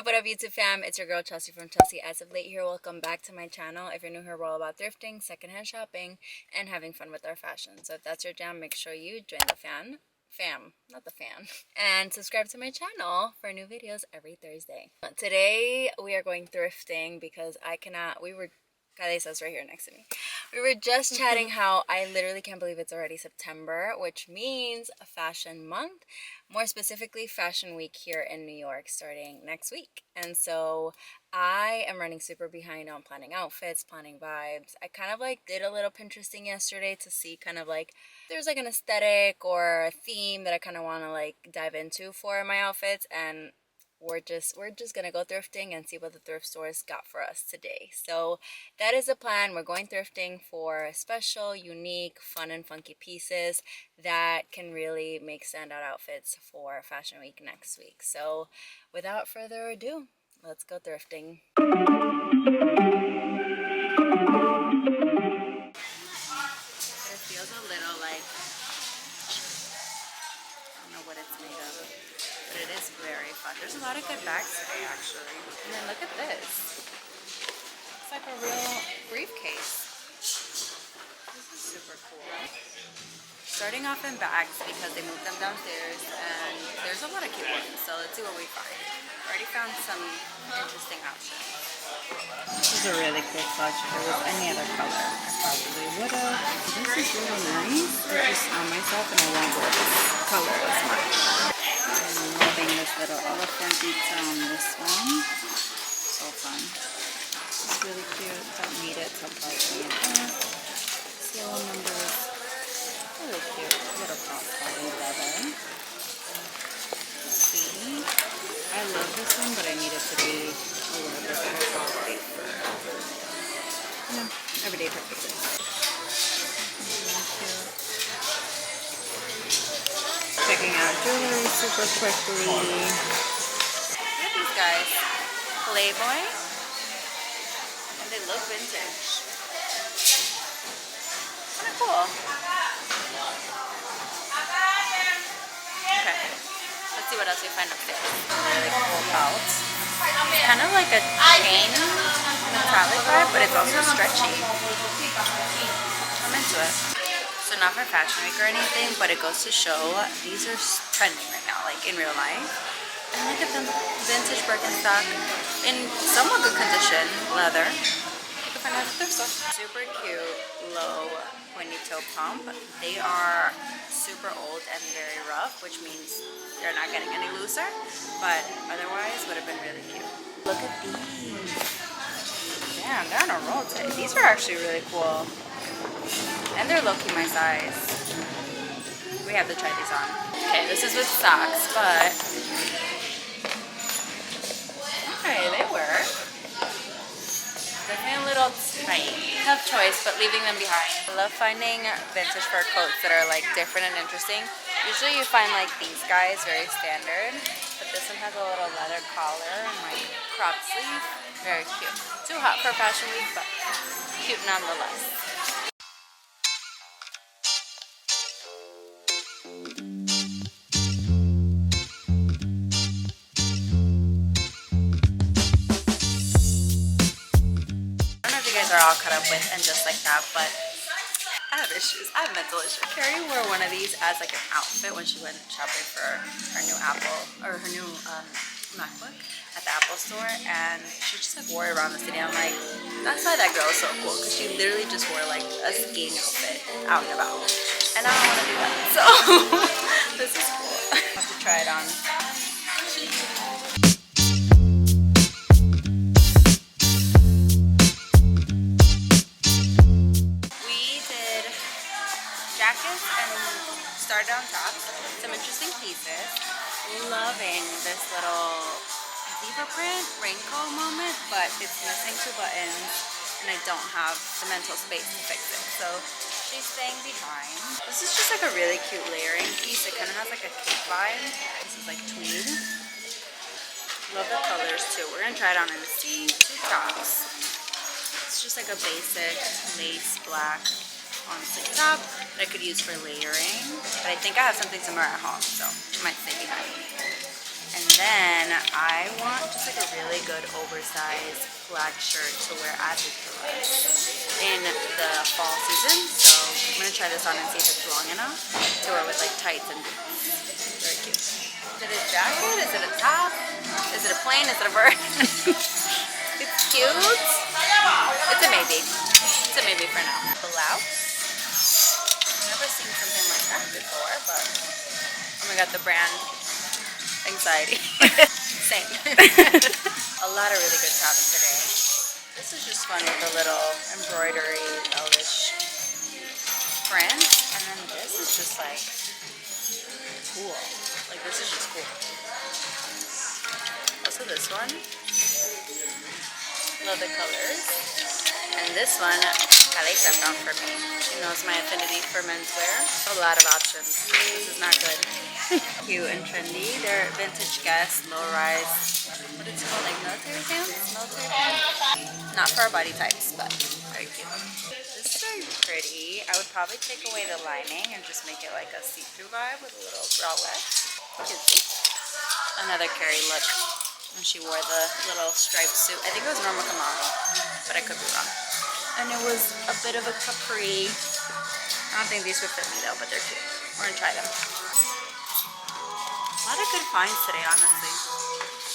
What up, YouTube fam? It's your girl Chelsea from Chelsea As of Late here. Welcome back to my channel. If you're new here, we're all about thrifting, secondhand shopping, and having fun with our fashion. So if that's your jam, make sure you join the fam, and subscribe to my channel for new videos every Thursday. Today we are going thrifting because Kade says right here next to me. We were just chatting how I literally can't believe it's already September, which means Fashion Month. More specifically, Fashion Week here in New York starting next week. And so I am running super behind on planning outfits, planning vibes. I kind of did a little Pinteresting yesterday to see kind of there's an aesthetic or a theme that I kind of want to dive into for my outfits, and we're just gonna go thrifting and see what the thrift stores got for us today. So that is the plan. We're going thrifting for special, unique, fun and funky pieces that can really make standout outfits for Fashion Week next week. So without further ado, let's go thrifting. It feels a little I don't know what it's made of. But it is very fun. There's a lot of good bags today, actually. And then look at this. It's like a real briefcase. This is super cool. Starting off in bags because they moved them downstairs, and there's a lot of cute ones. So let's see what we find. Already found some interesting options. This is a really cool clutch. If it was any other color, I probably would have. This is really nice. I just on myself, and I won't wear this color as much. I'm loving this little elephant detail on this one. So fun. It's really cute. Don't need it, so I'll probably bring it in. Seal numbers. Really cute. Little crossbody leather. Let's see. I love this one, but I need it to be a little bit more crossbody for everyday purposes. Checking out jewelry super quickly. Look at these guys. Playboy. And they look vintage. Kind of cool. Okay. Let's see what else we find upstairs. Really cool belt. It's kind of like a chain metallic vibe, but it's also stretchy. I'm into it. So not for Fashion Week or anything, but it goes to show these are trending right now, in real life. And look at them, vintage Birkenstock in somewhat good condition, leather. You can find it at the thrift store. Super cute, low pointy toe pump. They are super old and very rough, which means they're not getting any looser, but otherwise would have been really cute. Look at these. Damn, they're on a roll today. These are actually really cool. And they're low-key my size. We have to try these on. Okay, this is with socks, but okay, they work. Definitely a little tight. Tough choice, but leaving them behind. I love finding vintage fur coats that are different and interesting. Usually you find these guys very standard, but this one has a little leather collar and cropped sleeve. Very cute. Too hot for Fashion Week, but cute nonetheless. Are all cut up with and just like that, but I have issues. I have mental issues. Carrie wore one of these as an outfit when she went shopping for her new MacBook at the Apple store, and she just wore it around the city. I'm like, that's why that girl is so cool, because she literally just wore a skiing outfit out and about, and I don't want to do that. So this is cool. I have to try it on. Jackets and started on top. Some interesting pieces. Loving this little zebra print raincoat moment, but it's missing 2 buttons and I don't have the mental space to fix it. So she's staying behind. This is just a really cute layering piece. It kind of has a cape vibe. This is tweed. Love the colors too. We're gonna try it on and see 2 tops. It's just a basic lace black on the top that I could use for layering, but I think I have something similar at home, so it might stay behind. And then I want just like a really good oversized black shirt to wear at the dress in the fall season. So I'm gonna try this on and see if it's long enough to wear with like tights and boots. Very cute. Is it a jacket? Is it a top? Is it a plane? Is it a bird? It's cute. It's a maybe. It's a maybe for now. Blouse. I've never seen something like that before, but oh my god, the brand anxiety. Same. A lot of really good tops today. This is just fun with a little embroidery, velvet print, and then this is just like cool. Like this is just cool. Also this one, love the colors, and this one Alexa found for me. She knows my affinity for menswear. A lot of options. This is not good. Cute and trendy. They're vintage Guess, low rise. What is it called? Like military pants? Military pants? Not for our body types, but very cute. This is very pretty. I would probably take away the lining and just make it like a see-through vibe with a little bralette. Cutesy. Another Carrie look. And she wore the little striped suit. I think it was Norma Kamali, but I could be wrong. And it was a bit of a capri. I don't think these would fit me though, but they're cute. We're gonna try them. A lot of good finds today, honestly.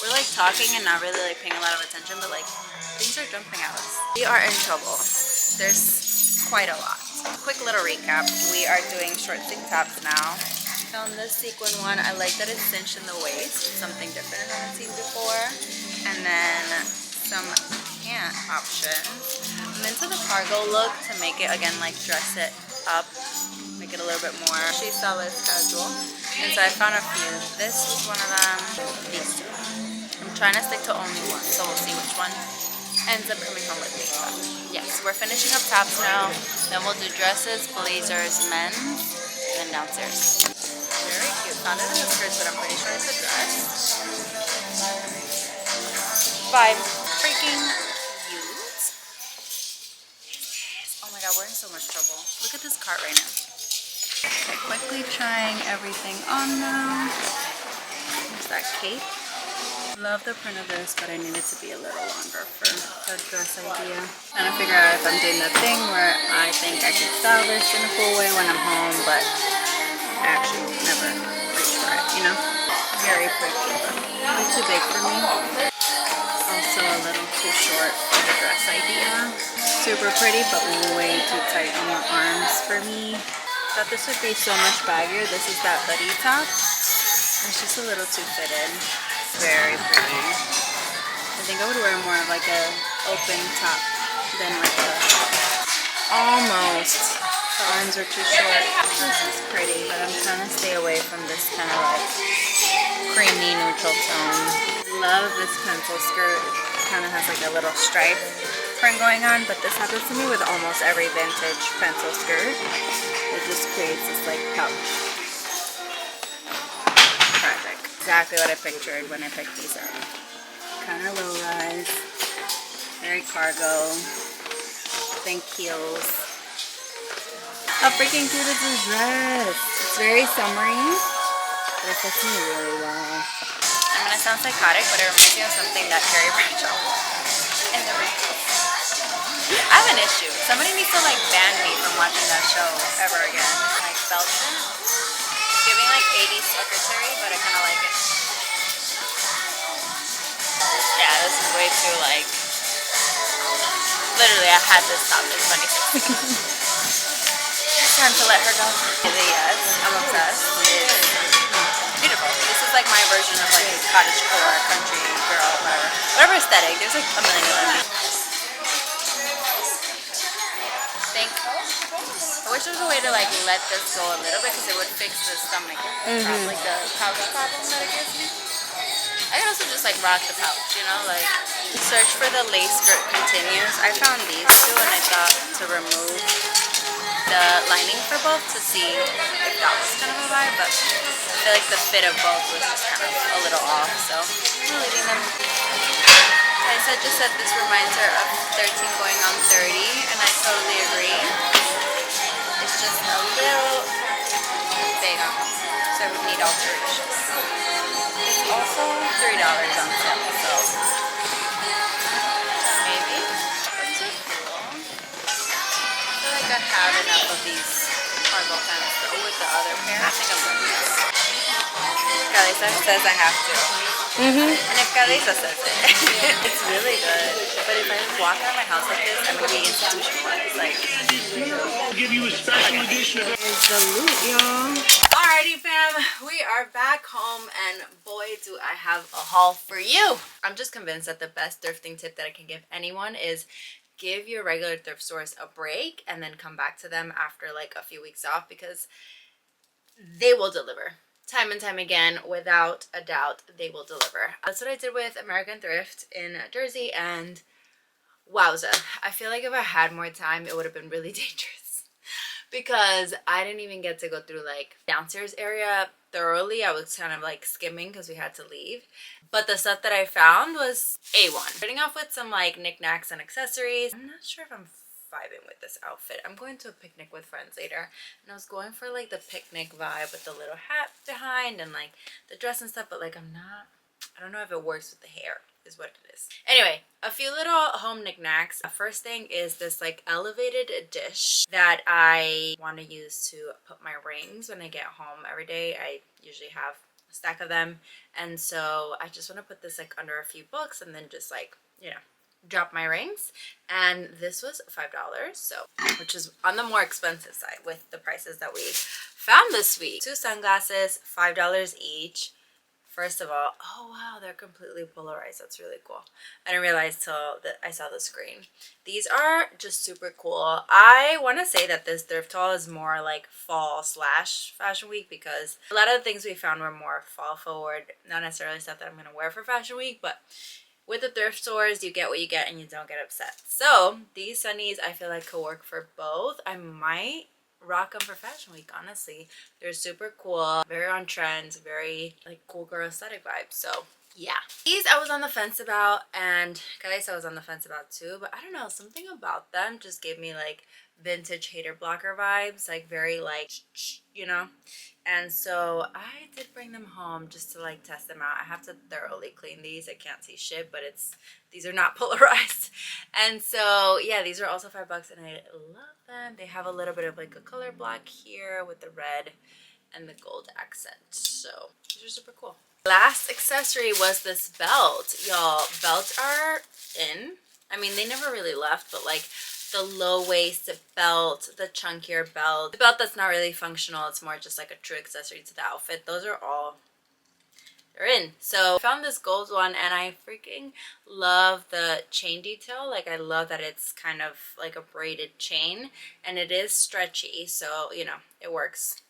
We're like talking and not really like paying a lot of attention, but like things are jumping at us. We are in trouble. There's quite a lot. Quick little recap. We are doing short sleeve tops now. Found this sequin one. I like that it's cinched in the waist. It's something different I haven't seen before. And then some pant options. I'm into the cargo look to make it again like dress it up, make it a little bit more she stylish casual. And so I found a few. This was one of them. These two. I'm trying to stick to only one, so we'll see which one ends up coming home with me. But yes, we're finishing up tops now. Then we'll do dresses, blazers, men's, and then downstairs. Very cute. Found it in the skirts, but I'm pretty sure it's a dress. Vibe. Freaking cute. Oh my god, we're in so much trouble. Look at this cart right now. Okay, quickly trying everything on now. There's that cape. Love the print of this, but I need it to be a little longer for the dress idea. Trying to figure out if I'm doing the thing where I think I can style this in a cool way when I'm home, but I actually never reach for it, you know? Very pretty, but way too big for me. Also a little too short for the dress idea. Super pretty, but way too tight on the arms for me. Thought this would be so much baggier. This is that hoodie top. It's just a little too fitted. Very pretty. I think I would wear more of like a open top than like a almost. The arms are too short. This is pretty, but I'm trying to stay away from this kind of like creamy neutral tone. Love this pencil skirt. It kind of has like a little stripe print going on, but this happens to me with almost every vintage pencil skirt. It just creates this like pouch. Tragic. Exactly what I pictured when I picked these up. Kind of low rise, very cargo, think heels. How freaking cute is this dress? It's very summery, but it fits me really well. I'm gonna sound psychotic, but it reminds me of something that Carrie Bradshaw wore in the retail. I have an issue. Somebody needs to like ban me from watching that show ever again. Like Belton. It's giving like 80s secretary, but I kind of like it. Yeah, this is way too like. Literally, I had this top in 2016. It's time to let her go. Yes, I'm obsessed. It's beautiful. This is like my version of like cottagecore, country girl, whatever aesthetic. There's like a million of them. I wish there was a way to like let this go a little bit because it would fix the stomach, like the pouch problem that it gives me. I can also just like rock the pouch, you know, like search for the lace skirt continues. I found these two and I thought to remove the lining for both to see if that was kind of a vibe, but I feel like the fit of both was just kind of a little off, so I'm leaving them. Lisa just said this reminds her of 13 going on 30, and I totally agree. It's just a little big on me, so I would need alterations. It's also $3 on sale, so maybe. These are cool. I feel like I have enough of these cargo pants though with the other pair. I think I'm going to use. Calisa says I have to. And if Calisa says it, it's really good. But if I walk out of my house like this, I'm going to be institutionalized. Like, I'll give you a special edition of it's the loot, y'all. Alrighty, fam. We are back home, and boy, do I have a haul for you. I'm just convinced that the best thrifting tip that I can give anyone is give your regular thrift stores a break and then come back to them after like a few weeks off, because they will deliver. Time and time again, without a doubt, they will deliver. That's what I did with American Thrift in Jersey, and wowza. I feel like if I had more time, it would have been really dangerous because I didn't even get to go through like downstairs area thoroughly. I was kind of like skimming because we had to leave. But the stuff that I found was A1. Starting off with some like knickknacks and accessories. I'm not sure if I'm vibing with this outfit. I'm going to a picnic with friends later, and I was going for like the picnic vibe with the little hat behind and like the dress and stuff, but like I don't know if it works with the hair is what it is. Anyway, a few little home knickknacks. The first thing is this like elevated dish that I want to use to put my rings when I get home every day. I usually have a stack of them, and so I just want to put this like under a few books and then just like, you know, drop my rings. And this was $5, so which is on the more expensive side with the prices that we found this week. 2 sunglasses, $5 each. First of all, oh wow, they're completely polarized. That's really cool. I didn't realize till that I saw the screen. These are just super cool. I want to say that this thrift haul is more like fall / fashion week, because a lot of the things we found were more fall forward, not necessarily stuff that I'm going to wear for fashion week, but with the thrift stores, you get what you get and you don't get upset. So these sunnies I feel like could work for both. I might rock them for fashion week, honestly. They're super cool, very on trend, very like cool girl aesthetic vibes. So yeah, these I was on the fence about, and guys I was on the fence about too, but I don't know, something about them just gave me like vintage hater blocker vibes, like very like, you know. And so I did bring them home just to like test them out. I have to thoroughly clean these. I can't see shit, but these are not polarized. And so yeah, these are also $5 and I love them. They have a little bit of like a color block here with the red and the gold accent. So these are super cool. Last accessory was this belt. Y'all, belts are in. I mean, they never really left, but like the low-waist belt, the chunkier belt, the belt that's not really functional, it's more just like a true accessory to the outfit. Those are all, they're in. So I found this gold one and I freaking love the chain detail. Like I love that it's kind of like a braided chain and it is stretchy, so you know, it works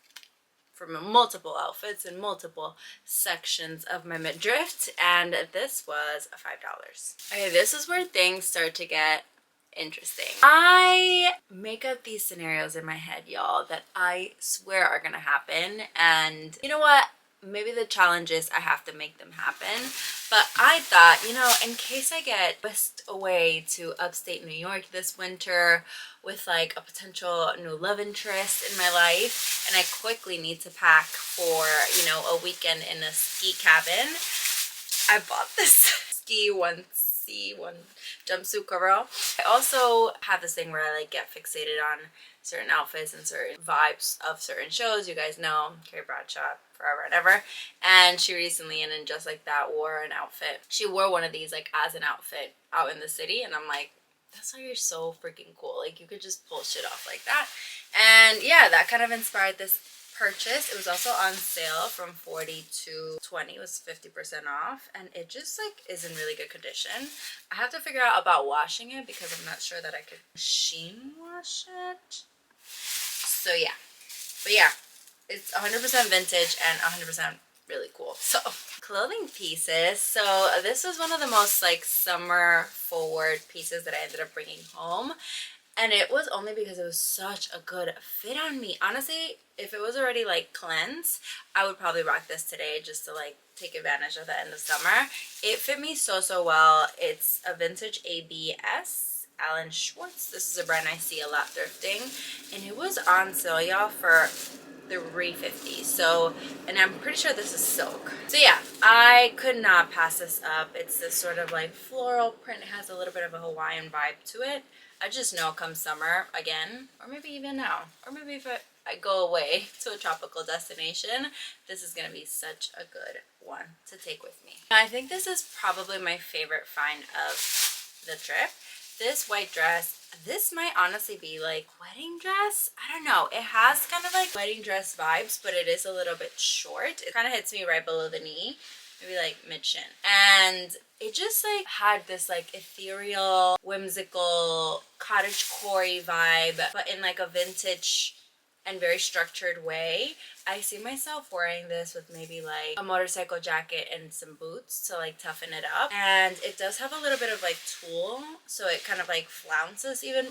for multiple outfits and multiple sections of my midriff. And this was $5. Okay, this is where things start to get interesting. I make up these scenarios in my head, y'all, that I swear are gonna happen, and you know what, maybe the challenge is I have to make them happen. But I thought, you know, in case I get whisked away to upstate New York this winter with like a potential new love interest in my life, and I quickly need to pack for, you know, a weekend in a ski cabin, I bought this ski one jumpsuit coverall. I also have this thing where I like get fixated on certain outfits and certain vibes of certain shows. You guys know Carrie Bradshaw, forever and ever, and she recently, and then just like that, wore an outfit. She wore one of these like as an outfit out in the city, and I'm like, that's why you're so freaking cool. Like you could just pull shit off like that. And yeah, that kind of inspired this purchase. It was also on sale from 40 to 20. It was 50% off, and it just like is in really good condition. I have to figure out about washing it because I'm not sure that I could machine wash it. So yeah, but yeah, it's 100% vintage and 100% really cool. So clothing pieces. So this was one of the most like summer forward pieces that I ended up bringing home. And it was only because it was such a good fit on me. Honestly, if it was already like cleansed, I would probably rock this today just to like take advantage of the end of summer. It fit me so well. It's a vintage ABS, Alan Schwartz. This is a brand I see a lot thrifting. And it was on sale, y'all, for 350. So, and I'm pretty sure this is silk. So yeah, I could not pass this up. It's this sort of like floral print. It has a little bit of a Hawaiian vibe to it. I just know come summer again, or maybe even now, or maybe if I go away to a tropical destination, this is going to be such a good one to take with me. I think this is probably my favorite find of the trip. This white dress, this might honestly be like wedding dress. I don't know. It has kind of like wedding dress vibes, but it is a little bit short. It kind of hits me right below the knee, maybe like mid shin. And it just like had this like ethereal, whimsical, cottagecore vibe, but in like a vintage and very structured way. I see myself wearing this with maybe like a motorcycle jacket and some boots to like toughen it up. And it does have a little bit of like tulle, so it kind of like flounces even.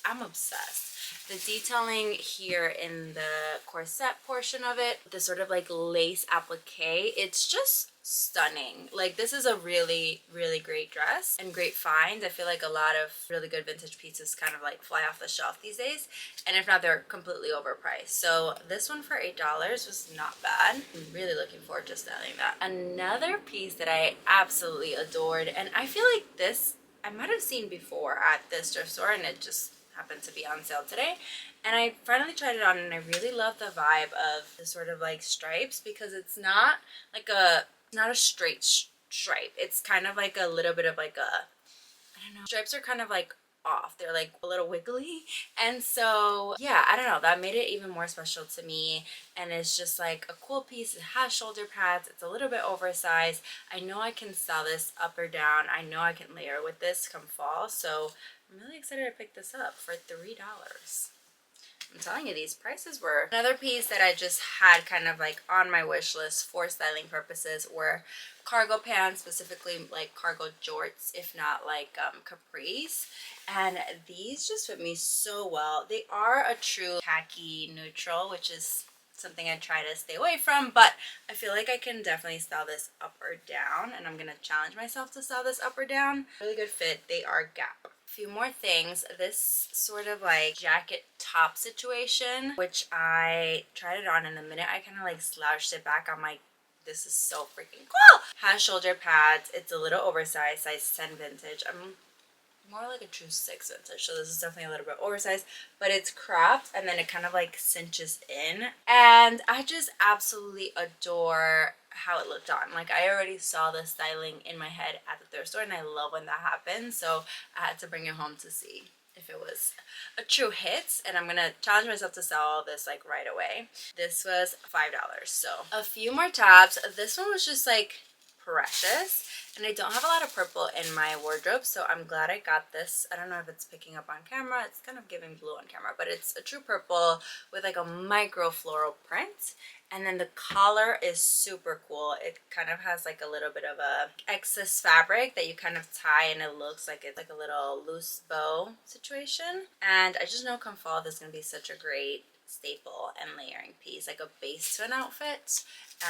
I'm obsessed. The detailing here in the corset portion of it, the sort of like lace applique, it's just stunning. Like this is a really, really great dress and great find. I feel like a lot of really good vintage pieces kind of like fly off the shelf these days, and if not, they're completely overpriced. So this one for $8 was not bad. I'm really looking forward to styling that. Another piece that I absolutely adored, and I feel like this I might have seen before at this thrift store, and it just happened to be on sale today, and I finally tried it on, and I really love the vibe of the sort of like stripes, because it's not like not a straight stripe. It's kind of like a little bit of like a, I don't know, stripes are kind of like off. They're like a little wiggly, and so yeah, I don't know, that made it even more special to me. And it's just like a cool piece. It has shoulder pads. It's a little bit oversized. I know I can style this up or down. I know I can layer with this come fall, so I'm really excited to pick this up for $3. I'm telling you, these prices were. Another piece that I just had kind of like on my wish list for styling purposes were cargo pants, specifically like cargo jorts, if not like capris. And these just fit me so well. They are a true khaki neutral, which is something I try to stay away from, but I feel like I can definitely style this up or down, and I'm gonna challenge myself to style this up or down. Really good fit. They are Gap. A few more things. This sort of like jacket top situation, which I tried it on, and the minute I kind of like slouched it back, I'm like, this is so freaking cool. Has shoulder pads. It's a little oversized, size 10 vintage. I'm more like a true 6 vintage, so this is definitely a little bit oversized, but it's cropped and then it kind of like cinches in, and I just absolutely adore how it looked on. Like I already saw the styling in my head at the thrift store, and I love when that happens, so I had to bring it home to see if it was a true hit, and I'm gonna challenge myself to sell all this like right away. This was $5. So a few more tops. This one was just like precious, and I don't have a lot of purple in my wardrobe, so I'm glad I got this. I don't know if it's picking up on camera. It's kind of giving blue on camera, but it's a true purple with like a micro floral print, and then the collar is super cool. It kind of has like a little bit of a excess fabric that you kind of tie, and it looks like it's like a little loose bow situation. And I just know come fall this is gonna be such a great staple and layering piece, like a base to an outfit,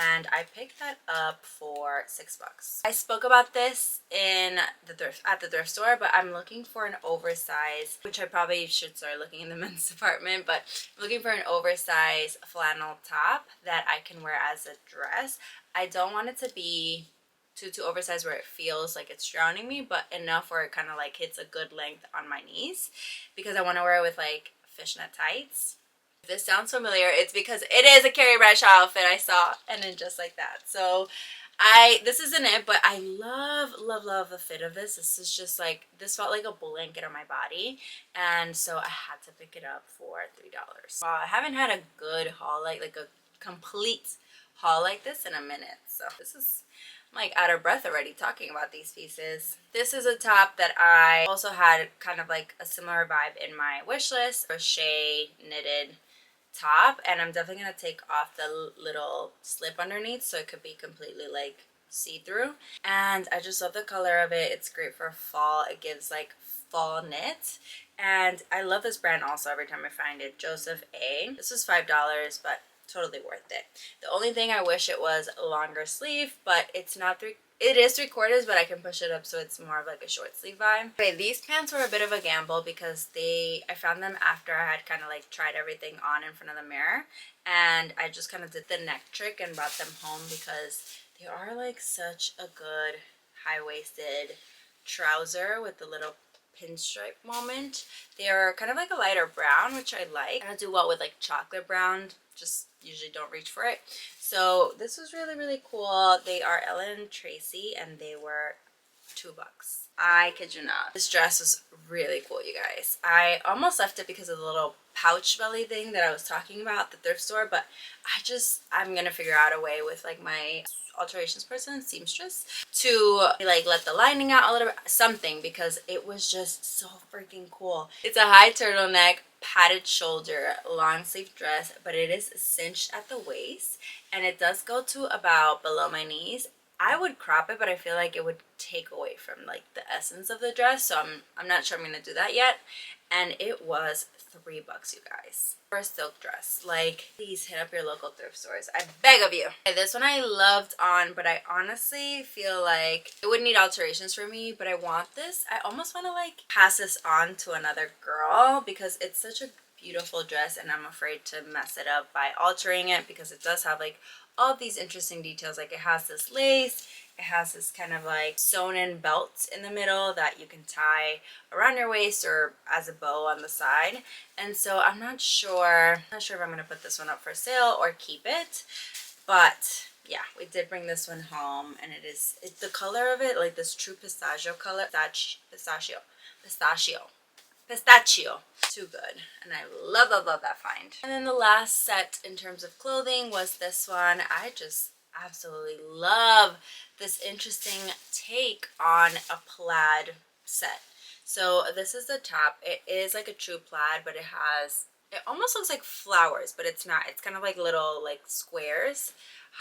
and I picked that up for $6. I spoke about this in at the thrift store, but I'm looking for an oversized, which I probably should start looking in the men's department, but I'm looking for an oversized flannel top that I can wear as a dress. I don't want it to be too oversized where it feels like it's drowning me, but enough where it kind of like hits a good length on my knees, because I want to wear it with like fishnet tights. If this sounds familiar, it's because it is a Carrie Bradshaw outfit I saw, and then just like that. So this isn't it, but I love the fit of this. This is just like, this felt like a blanket on my body, and so I had to pick it up for $3. Wow, I haven't had a good haul, like a complete haul like this in a minute, so this is, I'm like out of breath already talking about these pieces. This is a top that I also had kind of like a similar vibe in my wish list, crochet knitted top, and I'm definitely gonna take off the little slip underneath so it could be completely like see-through, and I just love the color of it. It's great for fall. It gives like fall knit, and I love this brand also every time I find it. Joseph A. This was $5, but totally worth it. The only thing I wish it was a longer sleeve, but it's not It is 3/4, but I can push it up so it's more of like a short sleeve vibe. Okay, these pants were a bit of a gamble because I found them after I had kind of like tried everything on in front of the mirror, and I just kind of did the neck trick and brought them home because they are like such a good high-waisted trouser with the little pinstripe moment. They are kind of like a lighter brown, which I like. I do well with like chocolate brown, just usually don't reach for it. So this was really, really cool. They are Ellen Tracy and they were $2. I kid you not. This dress was really cool, you guys. I almost left it because of the little pouch belly thing that I was talking about at the thrift store, but I'm gonna figure out a way with like my alterations person, seamstress, to like let the lining out a little bit, something, because it was just so freaking cool. It's a high turtleneck, padded shoulder, long sleeve dress, but it is cinched at the waist and it does go to about below my knees. I would crop it, but I feel like it would take away from like the essence of the dress, so I'm not sure I'm gonna do that yet. And it was $3, you guys, for a silk dress. Like, please hit up your local thrift stores, I beg of you. Okay, this one I loved on, but I honestly feel like it would need alterations for me, but I want this. I almost want to like pass this on to another girl because it's such a beautiful dress and I'm afraid to mess it up by altering it, because it does have like all of these interesting details. Like, it has this lace, it has this kind of like sewn in belt in the middle that you can tie around your waist or as a bow on the side. And so I'm not sure if I'm gonna put this one up for sale or keep it, but yeah, we did bring this one home, and it's the color of it, like this true pistachio color, pistachio, too good, and I love that find. And then the last set in terms of clothing was this one. I just absolutely love this interesting take on a plaid set. So this is the top. It is like a true plaid, but it almost looks like flowers, but it's not. It's kind of like little like squares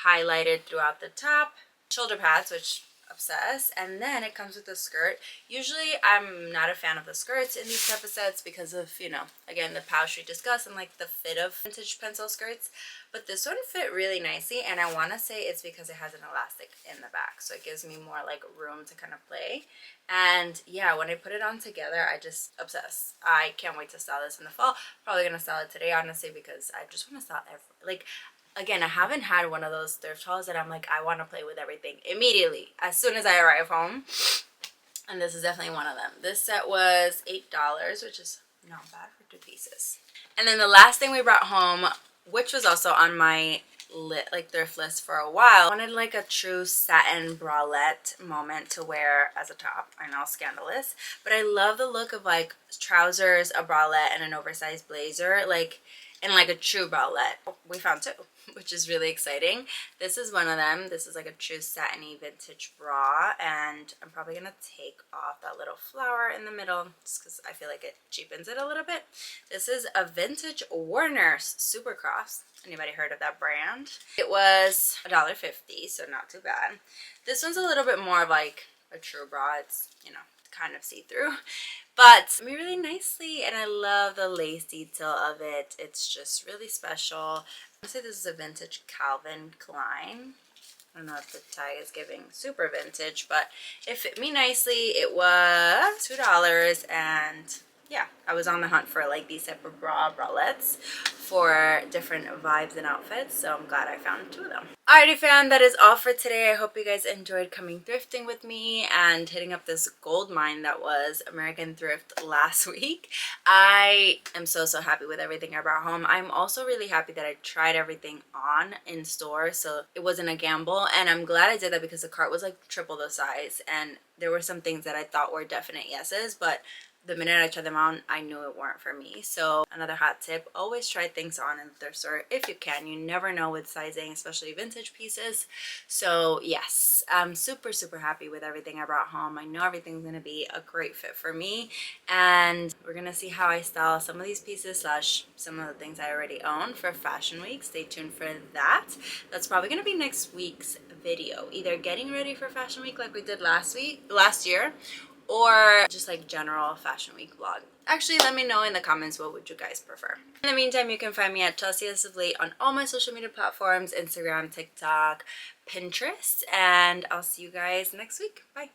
highlighted throughout the top, shoulder pads, which obsessed, and then it comes with a skirt. Usually I'm not a fan of the skirts in these type of sets because of, you know, again, the pouch we discussed and like the fit of vintage pencil skirts, but this one fit really nicely, and I want to say it's because it has an elastic in the back, so it gives me more like room to kind of play. And yeah, when I put it on together, I just obsess. I can't wait to style this in the fall. Probably gonna style it today, honestly, because I just want to style like, again, I haven't had one of those thrift hauls that I'm like, I want to play with everything immediately as soon as I arrive home. And this is definitely one of them. This set was $8, which is not bad for 2 pieces. And then the last thing we brought home, which was also on my thrift list for a while, I wanted like a true satin bralette moment to wear as a top. I know, scandalous, but I love the look of like trousers, a bralette, and an oversized blazer, like, and like a true bralette. We found 2, which is really exciting. This is one of them. This is like a true satiny vintage bra, and I'm probably gonna take off that little flower in the middle just because I feel like it cheapens it a little bit. This is a vintage Warner Supercross. Anybody heard of that brand? It was $1.50, so not too bad. This one's a little bit more of like a true bra. It's, you know, kind of see-through, but I mean, really nicely, and I love the lace detail of it. It's just really special. I say this is a vintage Calvin Klein. I don't know if the tag is giving super vintage, but it fit me nicely. It was $2, and yeah, I was on the hunt for like these type of bralettes for different vibes and outfits, so I'm glad I found 2 of them. Alrighty fam, that is all for today. I hope you guys enjoyed coming thrifting with me and hitting up this gold mine that was American Thrift last week. I am so happy with everything I brought home. I'm also really happy that I tried everything on in store, so it wasn't a gamble, and I'm glad I did that because the cart was like triple the size, and there were some things that I thought were definite yeses, but the minute I tried them on, I knew it weren't for me. So another hot tip, always try things on in the thrift store if you can. You never know with sizing, especially vintage pieces. So yes, I'm super happy with everything I brought home. I know everything's gonna be a great fit for me, and we're gonna see how I style some of these pieces slash some of the things I already own for Fashion Week. Stay tuned for that. That's probably gonna be next week's video, either getting ready for Fashion Week like we did last year, or just like general fashion week vlog. Actually, let me know in the comments what would you guys prefer. In the meantime, you can find me at Chelsea as of late on all my social media platforms, Instagram, TikTok, Pinterest, and I'll see you guys next week. Bye.